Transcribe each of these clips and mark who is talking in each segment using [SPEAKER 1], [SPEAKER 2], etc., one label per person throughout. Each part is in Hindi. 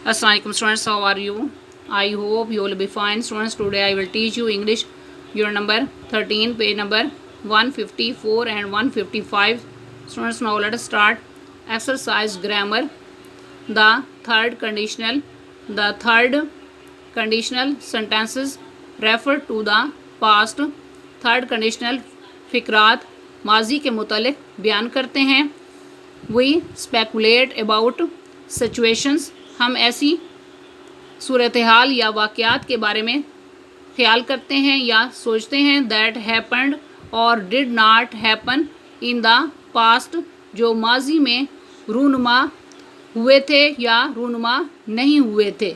[SPEAKER 1] Assalamualaikum students, how are you? I hope you will be fine. Students, today I will teach you English unit number 13, page number 154 and 155. Students, now let us start. Exercise grammar. The third conditional sentences refer to the past. Third conditional फ़िक्रात माजी के मुतालिक बयान करते हैं. वी स्पेकुलेट अबाउट सिचुएशंस, हम ऐसी सूरत हाल या वाक़यात के बारे में ख्याल करते हैं या सोचते हैं दैट हैपन्ड और did not happen in the past, जो माजी में रूनुमा हुए थे या रूनुमा नहीं हुए थे.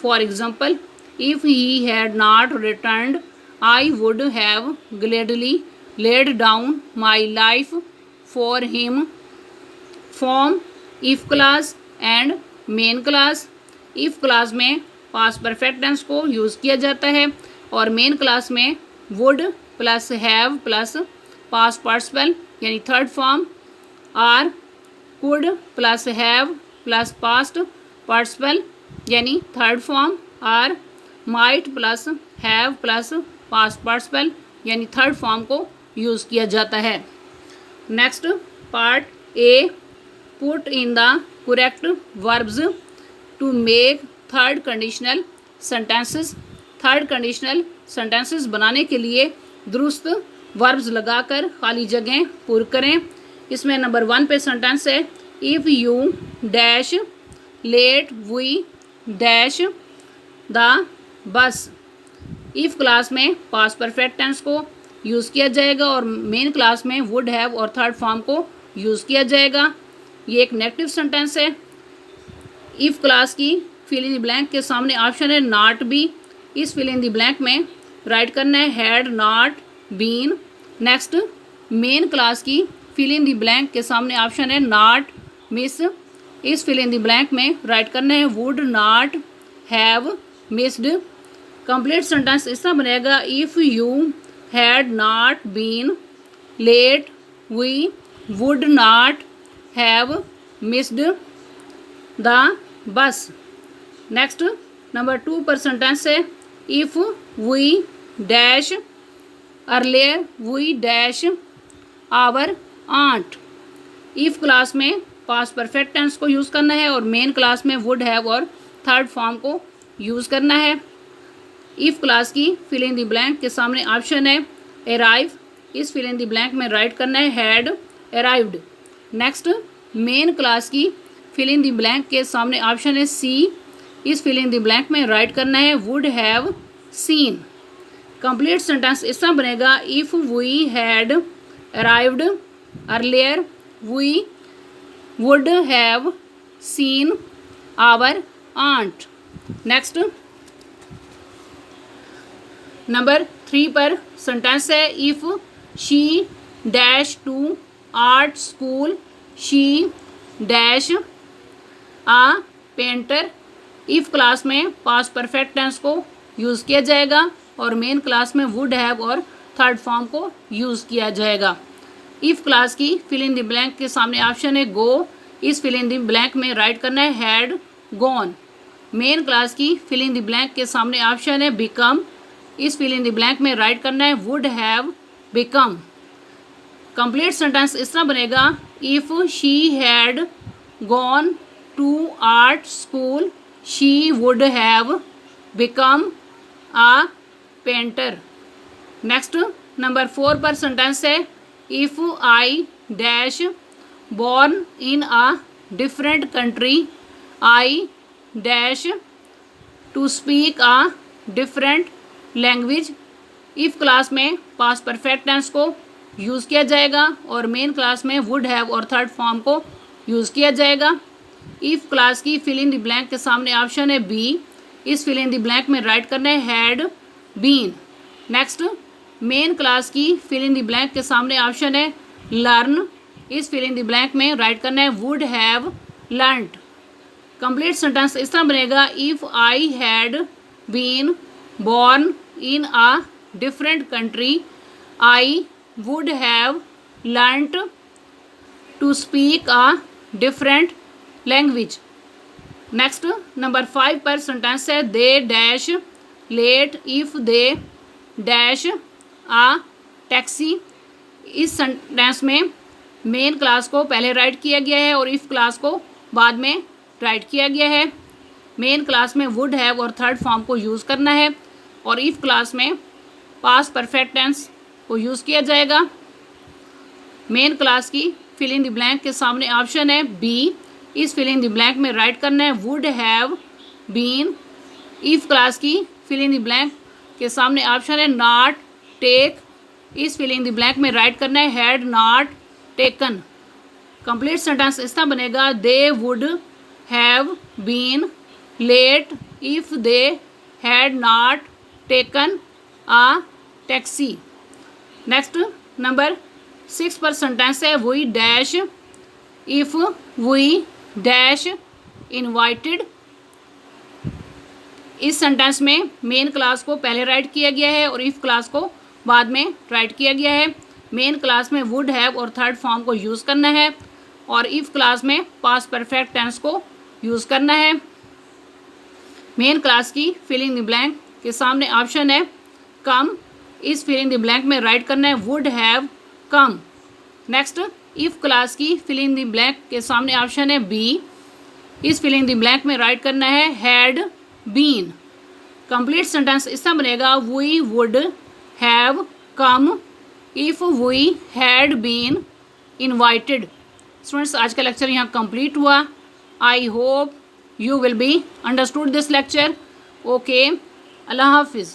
[SPEAKER 1] For example, if he had not returned I would have gladly laid down my life for him. Form if clause and main clause. if clause में past perfect tense को यूज़ किया जाता है और main clause में would plus have plus past participle यानी third form, or could plus have plus past participle यानी थर्ड फॉर्म, और might plus have plus past participle यानी थर्ड फॉर्म को यूज़ किया जाता है. Next part A, put in the correct verbs to make third conditional sentences. Third conditional sentences बनाने के लिए दुरुस्त वर्ब्स लगाकर खाली जगह पुर करें. इसमें नंबर 1 पे सेंटेंस है, if you dash late we dash the bus. If clause में पास्ट परफेक्ट टेंस को यूज़ किया जाएगा और मेन क्लास में वुड हैव और थर्ड फॉर्म को यूज़ किया जाएगा. ये एक नेगेटिव सेंटेंस है. इफ़ क्लास की फिल इन द ब्लैंक के सामने ऑप्शन है नॉट बी. इस फिल इन द ब्लैंक में राइट करना है had not been. Next, main clause की फिल इन द ब्लैंक के सामने ऑप्शन है नॉट मिस. इस फिल इन द ब्लैंक में राइट करना है would not have missed. Complete sentence इस तरह बनेगा, if you had not been late we would not have missed the bus. Next number 2 पर सेंटेंस है, if we dash earlier we dash our aunt. If clause में पास्ट परफेक्ट टेंस को यूज़ करना है और मेन क्लास में वुड हैव और थर्ड फॉर्म को यूज़ करना है. इफ़ क्लास की फिल इन द ब्लैंक के सामने ऑप्शन है अराइव. इस फिल इन द ब्लैंक में राइट करना है had arrived. Next, main clause की फिल इन द ब्लैंक के सामने ऑप्शन है सी. इस फिल इन द ब्लैंक में राइट करना है would have seen. Complete sentence इस तरह बनेगा, if we had arrived earlier we would have seen our aunt. Next number 3 पर सेंटेंस है, if she dash to art school she dash a painter. If clause में पास्ट परफेक्ट टेंस को यूज़ किया जाएगा और मेन क्लास में वुड हैव और थर्ड फॉर्म को यूज़ किया जाएगा. इफ़ क्लास की फिल इन द ब्लैंक के सामने ऑप्शन है गो. इस फिल इन द ब्लैंक में राइट करना है हैड गॉन. मेन क्लास की फिल इन द ब्लैंक के सामने ऑप्शन है बिकम. इस फिल इन द ब्लैंक में राइट करना है would have become. Complete sentence इस तरह बनेगा, if she had gone to art school she would have become a painter. Next number 4 पर सेंटेंस है, if I dash born in a different country I dash to speak a different language. If clause में पास्ट परफेक्ट टेंस को यूज़ किया जाएगा और मेन क्लास में वुड हैव और थर्ड फॉर्म को यूज़ किया जाएगा. इफ़ क्लास की फिल इन द ब्लैंक के सामने ऑप्शन है बी. इस फिल इन द ब्लैंक में राइट करना है had been. Next, main clause की फिल इन द ब्लैंक के सामने ऑप्शन है लर्न. इस फिल इन द ब्लैंक में राइट करना है would have learned. Complete sentence इस तरह बनेगा, if I had been born in a different country I would have learnt to speak a different language. Next number 5 पर सेंटेंस है they dash late if they dash a taxi. इस सेंटेंस में मेन क्लास को पहले राइट किया गया है और इफ़ क्लास को बाद में राइट किया गया है। मेन क्लास में वुड हैव और थर्ड फॉर्म को यूज़ करना है और इफ़ क्लास में पास्ट परफेक्ट टेंस को यूज़ किया जाएगा। मेन क्लास की फिल इन द ब्लैंक के सामने ऑप्शन है बी। इस फिल इन द ब्लैंक में राइट करना है would have been. If clause की फिल इन द ब्लैंक के सामने ऑप्शन है नॉट टेक। इस फिल इन द ब्लैंक में राइट करना है had not taken. Complete sentence इस तरह बनेगा they would have been late if they had not taken a taxi. Next number 6 पर सेंटेंस है we dash if we dash invited. इस सेंटेंस में मेन क्लास को पहले राइट किया गया है और इफ़ क्लास को बाद में राइट किया गया है। मेन क्लास में वुड हैव और थर्ड फॉर्म को यूज़ करना है और इफ़ क्लास में पास्ट परफेक्ट टेंस को यूज़ करना है। मेन क्लास की फिल इन द ब्लैंक के सामने ऑप्शन है कम। इस फिल इन द ब्लैंक में राइट करना है would have come. Next if clause की फिल इन द ब्लैंक के सामने ऑप्शन है बी। इस फिल इन द ब्लैंक में राइट करना है हैड बीन। कंप्लीट सेंटेंस इस तरह बनेगा we would have come if we had been invited. Students आज का लेक्चर यहाँ कंप्लीट हुआ। I hope you will be understood this lecture. Okay, Allah Hafiz.